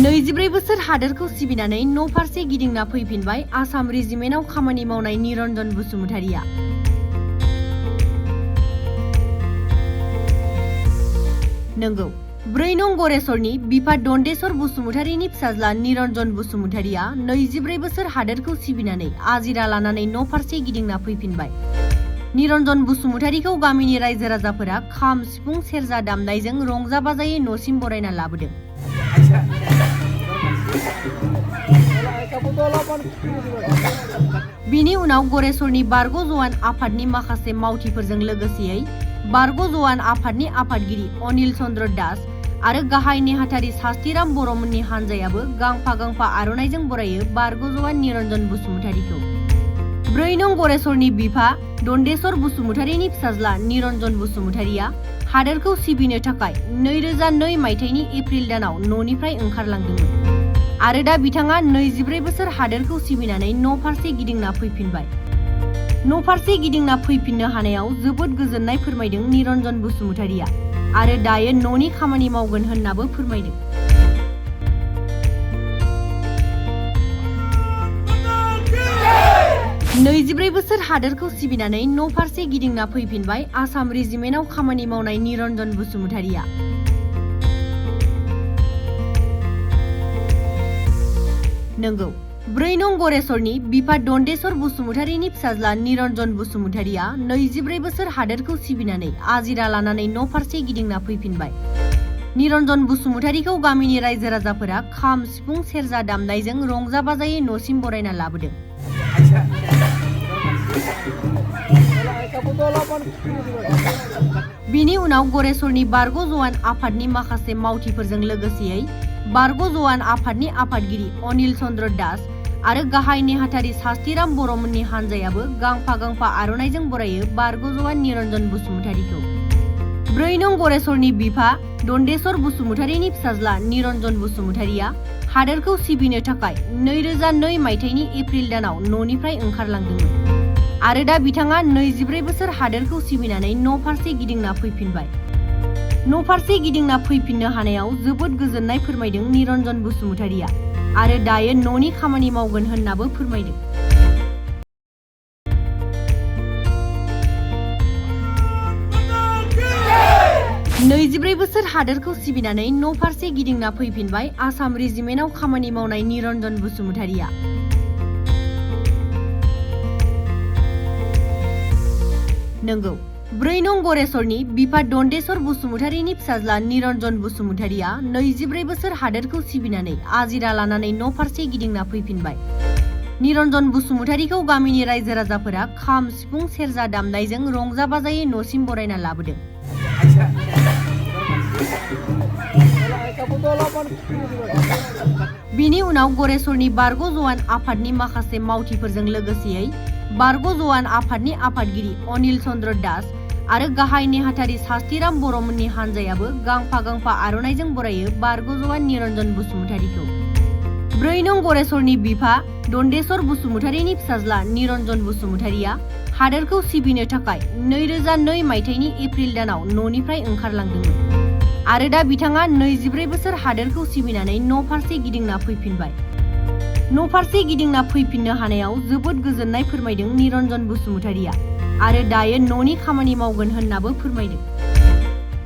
24 बोसोर हादोरखौ सिबिनानै न' फारसे गिदिंना फैफिनबाय आसाम रेजिमेन्टआव खामानि मावनाय निरन्जन बसुमतारिया। नंगौ, 4 नं गरेस्वरनि बिफा दन्देश्वर बसुमतारिनि फिसाज्ला निरन्जन बसुमतारिया 24 बोसोर हादोरखौ सिबिनानै आजिरा लानानै न' फारसे गिदिंना फैफिनबाय। निरन्जन बसुमतारिखौ गामिनि रायजो राजाफोरा खाम सिफुं सेरजा दामनायजों रंजा बाजायै न'सिम बरायना लाबोदों। बिनि उनाव गरेस्वरनि बारग' जवान आफादनि माखासे मावथिफोरजों लोगोसेयै बारग' जवान आफादनि आफादगिरि अनिल चन्द्र दास आरो गाहाय नेहाथारि सास्तिराम बर'मोननि हानजायाबो गांफा गांफा आर'नाइजों बरायो बारग' जवान निरन्जन बसुमतारिखौ। 4 नं गरेस्वरनि बिफा दन्देश्वर बसुमतारिनि फिसाज्ला निरन्जन बसुमतारिया हादोरखौ सिबिनो थाखाय 2002 मायथाइनि एप्रिल दानाव न'निफ्राय ओंखारलांदोंमोन आरो दा बिथाङा 24 बोसोर हादोरखौ सिबिनानै न' फारसे गिदिंना फैफिनबाय। न' फारसे गिदिंना फैफिननो हानायाव जोबोद गोजोननाय फोरमायदों निरन्जन बसुमतारिया आरो दायो न'नि खामानि मावगोन होननाबो फोरमायदों। नैजिब्रै बोसोर हादोरखौ सिबिनानै न' फारसे गिदिंना फैफिनबाय आसाम रेजिमेन्टआव खामानि मावनाय निरन्जन बसुमतारिया। नंगौ, 4 नं गरेस्वरनि बिफा दन्देश्वर बसुमतारिनि फिसाज्ला निरन्जन बसुमतारिया 24 बोसोर हादोरखौ सिबिनानै आजिरा लानानै न' फारसे गिदिंना फैफिनबाय। निरन्जन बसुमतारिखौ गामिनि रायजो राजाफोरा खाम सिफुं सेरजा दामनायजों रंजा बाजायै न'सिम बरायना लाबोदों। बिनि उनाव गरेस्वरनि बारग' जवान आफादनि माखासे मावथिफोरजों लोगोसेयै बारग' जवान आफादनि आफादगिरि अनिल चन्द्र दास आरो गाहाय नेहाथारि सास्तिराम बर'मोननि हानजायाबो गांफा गांफा आर'नाइजों बरायो बारग' जवान निरन्जन बसुमतारिखौ। 4 नं गरेस्वरनि बिफा दन्देश्वर बसुमतारिनि फिसाज्ला निरन्जन बसुमतारिया हादोरखौ सिबिनो थाखाय 2002 मायथाइनि एप्रिल दानाव न'निफ्राय ओंखारलांदोंमोन आरो दा बिथाङा 24 बोसोर हादोरखौ सिबिनानै न' फारसे गिदिंना फैफिनबाय। न' फारसे गिदिंना फैफिननो हानायाव जोबोद गोजोननाय फोरमायदों निरन्जन बसुमतारिया आरो दायो न'नि खामानि मावगोन होननाबो फोरमायदों। नैजिब्रै बोसोर हादोरखौ सिबिनानै न' फारसे गिदिंना फैफिनबाय आसाम रेजिमेन्टआव खामानि मावनाय निरन्जन बसुमतारिया। नंगौ, 4 नं गरेस्वरनि बिफा दन्देश्वर बसुमतारिनि फिसाज्ला निरन्जन बसुमतारिया 24 बोसोर हादोरखौ सिबिनानै आजिरा लानानै न' फारसे गिदिंना फैफिनबाय। निरन्जन बसुमतारिखौ गामिनि रायजो राजाफोरा खाम सिफुं सेरजा दामनायजों रंजा बाजायै न'सिम बरायना लाबोदों। बिनि उनाव गरेस्वरनि बारग' जवान आफादनि माखासे मावथिफोरजों लोगोसेयै बारग' जवान आफादनि आफादगिरि अनिल चन्द्र दास आरो गाहाय नेहाथारि सास्तिराम बर'मोननि हानजायाबो गांफा गांफा आर'नाइजों बरायो बारग' जवान निरन्जन बसुमतारिखौ। 4 नं गरेस्वरनि बिफा दन्देश्वर बसुमतारिनि फिसाज्ला निरन्जन बसुमतारिया हादोरखौ सिबिनो थाखाय 2002 मायथाइनि एप्रिल दानाव न'निफ्राय ओंखारलांदोंमोन आरो दा बिथाङा 24 बोसोर हादोरखौ सिबिनानै न' फारसे गिदिंना फैफिनबाय। न' फारसे गिदिंना फैफिननो हानायाव जोबोद गोजोननाय फोरमायदों निरन्जन बसुमतारिया आरो दायो न'नि खामानि मावगोन होननाबो फोरमायदों।